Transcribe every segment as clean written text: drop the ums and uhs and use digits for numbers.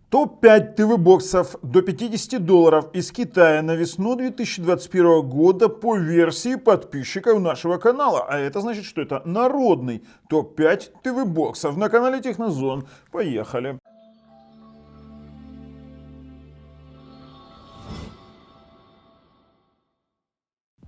Топ-5 ТВ-боксов до $50 из Китая на весну 2021 года по версии подписчиков нашего канала. А это значит, что это народный топ-5 ТВ-боксов на канале Технозон. Поехали!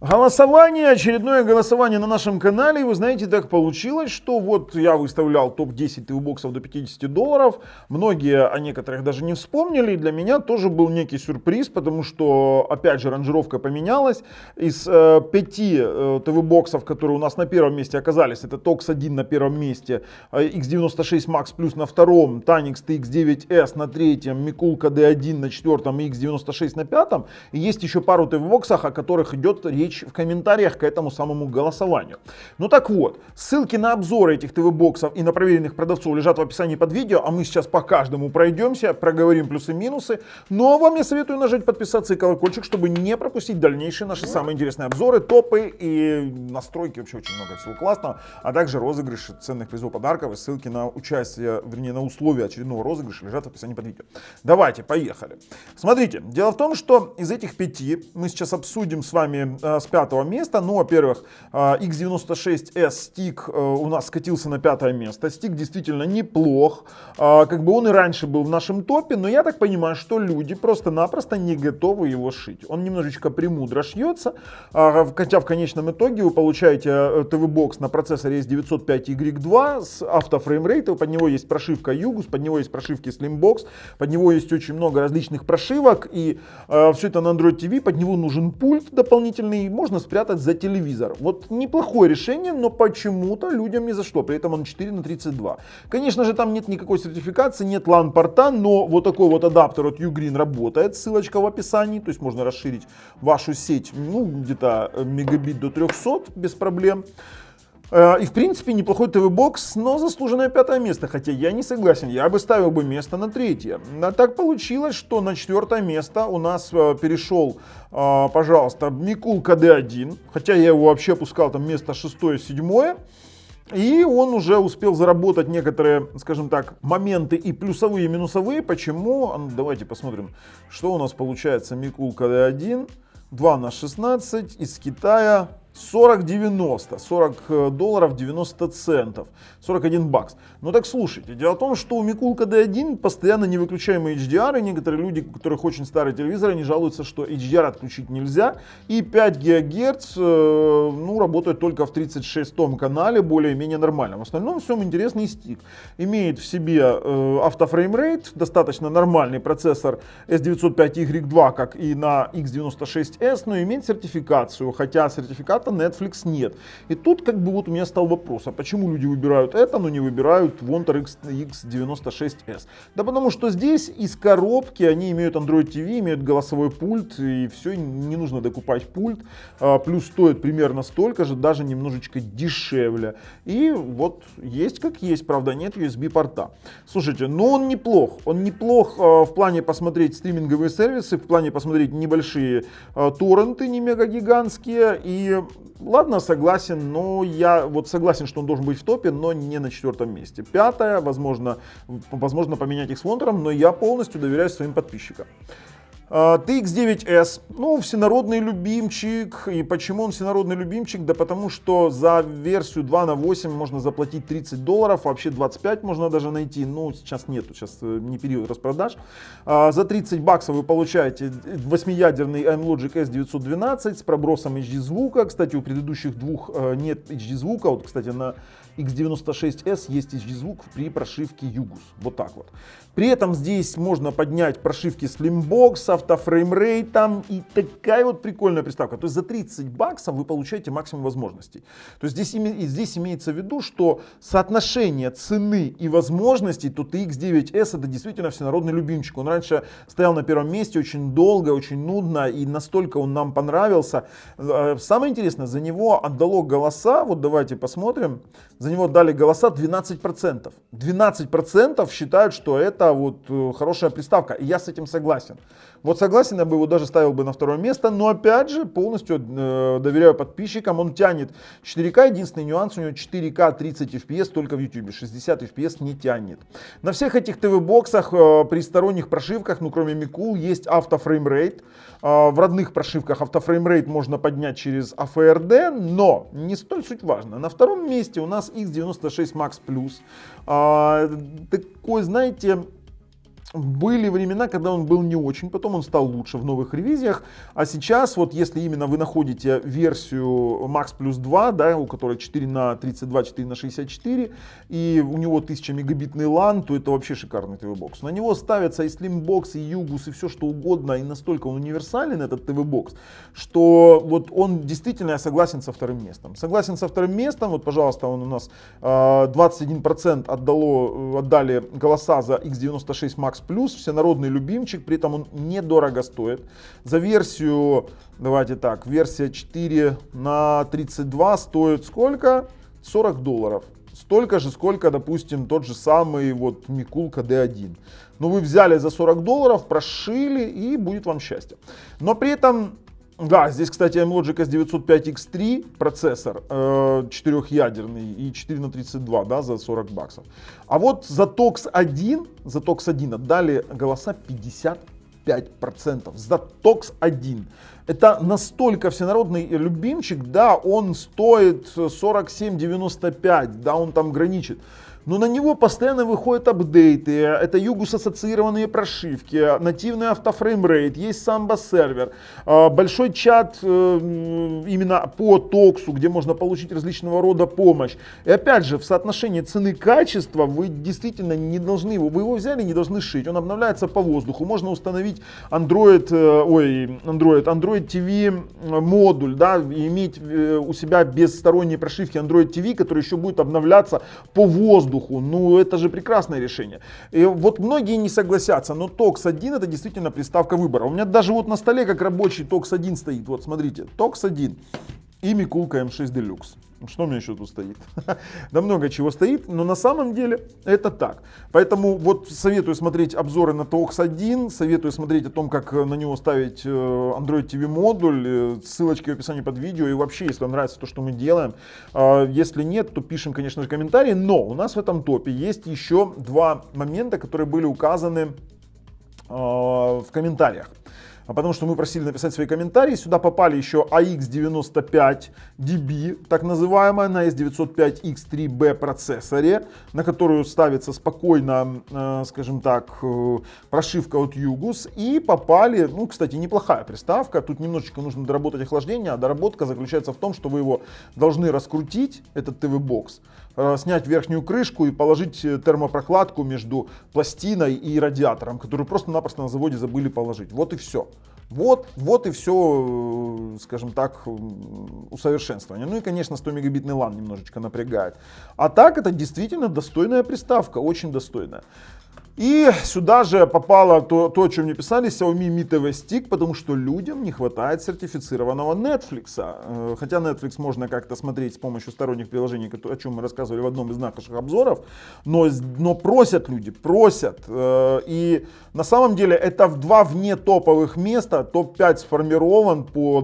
Очередное голосование на нашем канале. И вы знаете, так получилось, что вот я выставлял топ-10 ТВ-боксов до $50. Многие о некоторых даже не вспомнили. И для меня тоже был некий сюрприз, потому что, опять же, ранжировка поменялась. Из 5 ТВ-боксов, которые у нас на первом месте оказались, это TOX 1 на первом месте, X96 Max Plus на втором, Tanix TX9S на третьем, Mikulka D1 на четвертом и X96 на пятом. И есть еще пару ТВ-боксов, о которых идет речь в комментариях к этому самому голосованию. Ну так вот, ссылки на обзоры этих ТВ-боксов и на проверенных продавцов лежат в описании под видео, а мы сейчас по каждому пройдемся, проговорим плюсы-минусы. Ну а вам я советую нажать подписаться и колокольчик, чтобы не пропустить дальнейшие наши самые интересные обзоры, топы и настройки, вообще очень много всего классного, а также розыгрыши ценных призов, подарков и ссылки на участие, вернее на условия очередного розыгрыша лежат в описании под видео. Давайте, поехали. Смотрите, дело в том, что из этих 5 мы сейчас обсудим с вами с 5 места. Ну, во-первых, X96S стик у нас скатился на 5 место. Стик действительно неплох. Как бы он и раньше был в нашем топе, но я так понимаю, что люди просто-напросто не готовы его шить. Он немножечко премудро шьется, хотя в конечном итоге вы получаете ТВ-бокс на процессоре S905Y2 с автофреймрейтом, под него есть прошивка Yugus, под него есть прошивки Slimbox, под него есть очень много различных прошивок, и все это на Android TV, под него нужен пульт дополнительный, можно спрятать за телевизор. Вот неплохое решение, но почему-то людям не зашло. При этом он 4/32. Конечно же, там нет никакой сертификации, нет LAN-порта, но вот такой вот адаптер от Ugreen работает. Ссылочка в описании. То есть можно расширить вашу сеть, ну, где-то мегабит до 300 без проблем. И в принципе неплохой ТВ-бокс, но заслуженное 5 место, хотя я не согласен, я бы ставил бы место на 3. А так получилось, что на 4 место у нас перешел, пожалуйста, Mikulka D1, хотя я его вообще опускал там место 6-7. И он уже успел заработать некоторые, скажем так, моменты и плюсовые, и минусовые. Почему? Давайте посмотрим, что у нас получается. Mikulka D1, 2 на 16, из Китая. $40.90, $40.90, 41 бакс. Ну так слушайте, дело в том, что у Mikulka D1 постоянно невыключаемый HDR, и некоторые люди, у которых очень старый телевизор, они жалуются, что HDR отключить нельзя, и 5 ГГц работает только в 36-м канале, более-менее нормально. В остальном всем интересный стик. Имеет в себе автофреймрейт, достаточно нормальный процессор S905Y2, как и на X96S, но имеет сертификацию, хотя сертификата Netflix нет. И тут как бы вот у меня стал вопрос, а почему люди выбирают это, но не выбирают Wonter X96S? Да потому что здесь из коробки они имеют Android TV, имеют голосовой пульт, и все, не нужно докупать пульт. Плюс стоит примерно столько же, даже немножечко дешевле. И вот есть как есть, правда нет USB порта. Слушайте, но он неплох. Он неплох в плане посмотреть стриминговые сервисы, в плане посмотреть небольшие торренты, не мегагигантские. И ладно, согласен, но я вот согласен, что он должен быть в топе, но не на 4 месте. 5, возможно поменять их с Вонтером, но я полностью доверяю своим подписчикам. TX9S, ну, всенародный любимчик. И почему он всенародный любимчик? Да потому что за версию 2 на 8 можно заплатить $30, вообще 25 можно даже найти. Ну, сейчас нету, сейчас не период распродаж. За 30 баксов вы получаете 8-ядерный iMlogic S912 с пробросом HD звука. Кстати, у предыдущих двух нет HD звука. Вот, кстати, на X96S есть HD звук при прошивке Yugus. Вот так вот. При этом здесь можно поднять прошивки Slimbox, автофреймрейт и такая вот прикольная приставка. То есть за 30 баксов вы получаете максимум возможностей. То есть здесь имеется в виду, что соотношение цены и возможностей, то TX9S это действительно всенародный любимчик. Он раньше стоял на первом месте очень долго, очень нудно, и настолько он нам понравился. Самое интересное, за него отдало голоса, вот давайте посмотрим, за за него отдали голоса 12%. 12% считают, что это вот хорошая приставка. И я с этим согласен. Вот согласен, я бы его даже ставил бы на второе место. Но опять же, полностью доверяю подписчикам. Он тянет 4К. Единственный нюанс, у него 4К 30 FPS только в YouTube. 60 FPS не тянет. На всех этих ТВ-боксах при сторонних прошивках, ну кроме Mikul, есть автофреймрейт. В родных прошивках автофреймрейт можно поднять через AFRD, но не столь суть важно. На втором месте у нас X96 Max Plus. Такой, знаете, были времена, когда он был не очень, потом он стал лучше в новых ревизиях, а сейчас вот если именно вы находите версию Max Plus 2, да, у которой 4 на 32, 4 на 64, и у него 1000 мегабитный LAN, то это вообще шикарный ТВ-бокс. На него ставятся и Slimbox, и Югус, и все что угодно, и настолько он универсален, этот ТВ-бокс, что вот он действительно, я согласен со вторым местом. Согласен со вторым местом, вот пожалуйста, он у нас 21% отдали голоса за X96 Max Plus, всенародный любимчик, при этом он недорого стоит. За версию, давайте так, версия 4 на 32 стоит сколько? $40. Столько же, сколько, допустим, тот же самый вот Mikul KD1. Но вы взяли за $40, прошили, и будет вам счастье. Но при этом, да, здесь, кстати, Amlogic S905X3 процессор, 4-ядерный и 4 на 32, да, за $40. А вот за TOX 1 отдали голоса 55%. За TOX 1. Это настолько всенародный любимчик, да, он стоит 47,95, да, он там граничит. Но на него постоянно выходят апдейты, это Югус ассоциированные прошивки, нативный автофреймрейт, есть самбо сервер, большой чат именно по токсу, где можно получить различного рода помощь. И опять же, в соотношении цены-качества вы действительно не должны его, вы его взяли, не должны шить, он обновляется по воздуху, можно установить Android TV модуль, да, и иметь у себя без сторонней прошивки Android TV, который еще будет обновляться по воздуху. Ну, это же прекрасное решение. И вот многие не согласятся, но TOX 1 это действительно приставка выбора. У меня даже вот на столе как рабочий TOX 1 стоит. Вот смотрите, TOX 1 и Mikul KM6 Deluxe. Что у меня еще тут стоит? Да много чего стоит, но на самом деле это так. Поэтому вот советую смотреть обзоры на TOX 1, советую смотреть о том, как на него ставить Android TV модуль, ссылочки в описании под видео. И вообще, если вам нравится то, что мы делаем, если нет, то пишем, конечно же, комментарии. Но у нас в этом топе есть еще два момента, которые были указаны в комментариях. Потому что мы просили написать свои комментарии. Сюда попали еще AX95DB, так называемая, на S905X3B процессоре, на которую ставится спокойно, скажем так, прошивка от Югус. И попали, ну, кстати, неплохая приставка. Тут немножечко нужно доработать охлаждение, а доработка заключается в том, что вы его должны раскрутить, этот ТВ-бокс, снять верхнюю крышку и положить термопрокладку между пластиной и радиатором, которую просто-напросто на заводе забыли положить. Вот и все. Вот и все, скажем так, усовершенствование. Ну и, конечно, 100 мегабитный LAN немножечко напрягает. А так это действительно достойная приставка, очень достойная. И сюда же попало то, о чем мне писали, Xiaomi Mi TV Stick, потому что людям не хватает сертифицированного Netflix. Хотя Netflix можно как-то смотреть с помощью сторонних приложений, о чем мы рассказывали в одном из наших обзоров, но просят люди, просят. И на самом деле это два вне топовых места, топ-5 сформирован по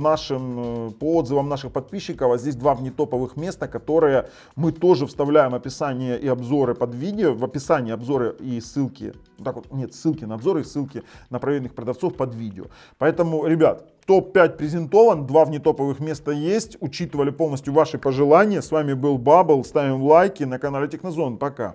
отзывам наших подписчиков, а здесь два вне топовых места, которые мы тоже вставляем в описание и обзоры под видео, в описании обзоры и ссылки. Так вот, нет, ссылки на обзоры и ссылки на проверенных продавцов под видео. Поэтому, ребят, топ-5 презентован, два внетоповых места есть. Учитывали полностью ваши пожелания. С вами был Бабл. Ставим лайки на канале Технозон. Пока.